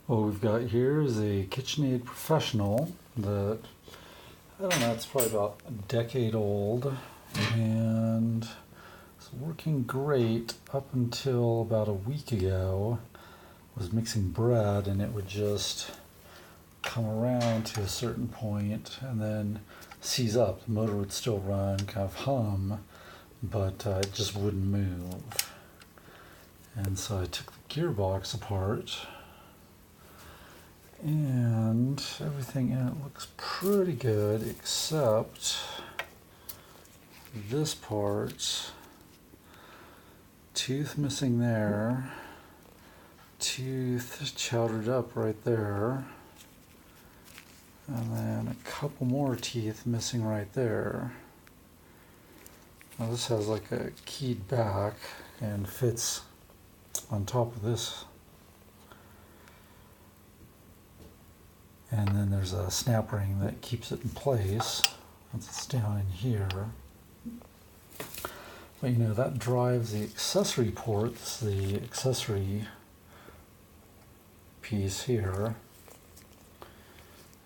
What we've got here is a KitchenAid Professional that, I don't know, it's probably about a decade old, and it's working great up until about a week ago. I was mixing bread and it would just come around to a certain point and then seize up. The motor would still run, kind of hum, but it just wouldn't move. And so I took the gearbox apart, and everything in it looks pretty good except this part. Tooth missing there, tooth chowdered up right there, and then a couple more teeth missing right there. Now this has like a keyed back and fits on top of this. And then there's a snap ring that keeps it in place once it's down in here. But you know, that drives the accessory ports, the accessory piece here.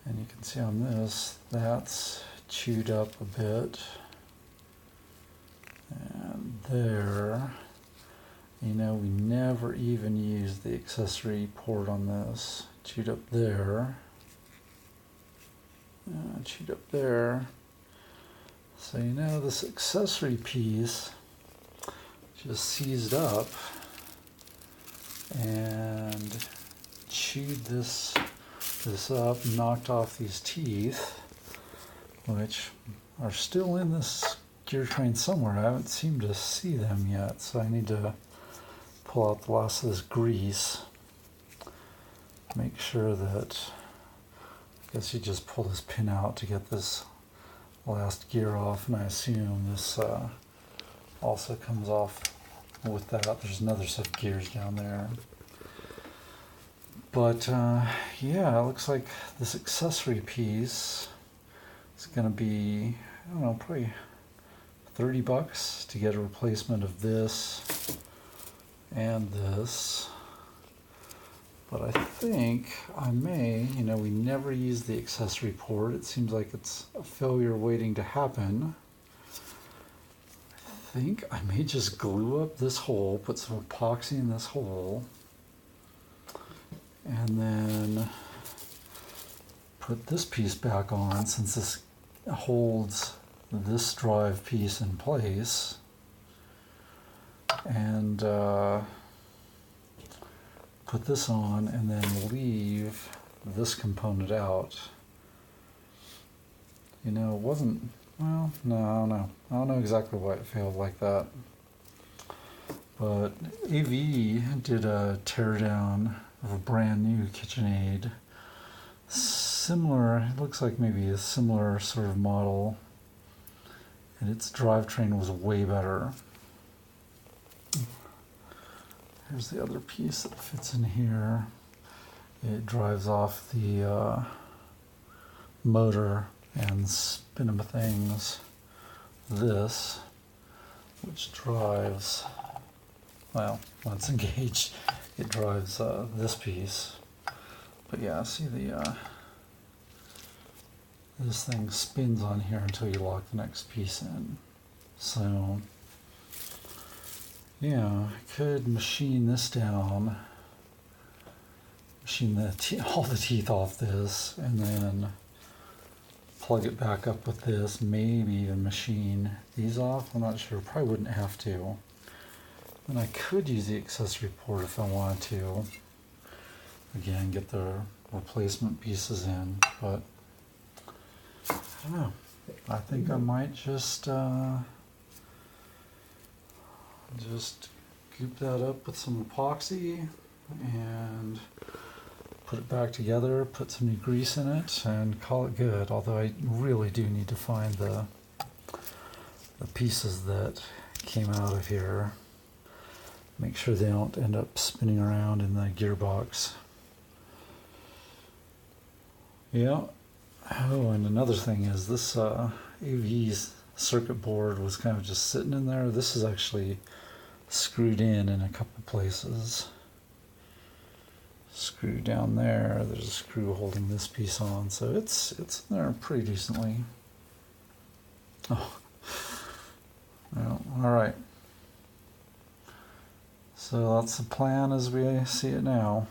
And you can see on this, that's chewed up a bit. And there, you know, we never even used the accessory port on this. Chewed up there. Chewed up there. So you know, this accessory piece just seized up and chewed this up, knocked off these teeth, which are still in this gear train somewhere. I haven't seemed to see them yet, so I need to pull out the last of this grease, make sure that, I guess you just pull this pin out to get this last gear off, and I assume this also comes off with that. There's another set of gears down there. But yeah, it looks like this accessory piece is going to be, I don't know, probably $30 to get a replacement of this and this. But I think I may, you know, we never use the accessory port. It seems like it's a failure waiting to happen. I think I may just glue up this hole, put some epoxy in this hole, and then put this piece back on, since this holds this drive piece in place, and put this on, and then leave this component out. You know, it wasn't, well, no, I don't know. I don't know exactly why it failed like that. But AV did a teardown of a brand new KitchenAid. Similar, it looks like maybe a similar sort of model. And its drivetrain was way better. Here's the other piece that fits in here. It drives off the motor and spin-a-things. This, which drives, well, when it's engaged, it drives this piece. But yeah, see the this thing spins on here until you lock the next piece in. So yeah, I could machine this down, machine all the teeth off this, and then plug it back up with this, maybe even machine these off. I'm not sure, probably wouldn't have to. And I could use the accessory port if I wanted to. Again, get the replacement pieces in, but I don't know. I think I might just goop that up with some epoxy and put it back together, put some new grease in it, and call it good. Although I really do need to find the pieces that came out of here. Make sure they don't end up spinning around in the gearbox. Yeah. Oh, and another thing is this AV's circuit board was kind of just sitting in there. This is actually screwed in a couple places. screw down there. There's a screw holding this piece on, so it's in there pretty decently. Oh, well, all right. So that's the plan as we see it now.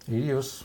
Adios.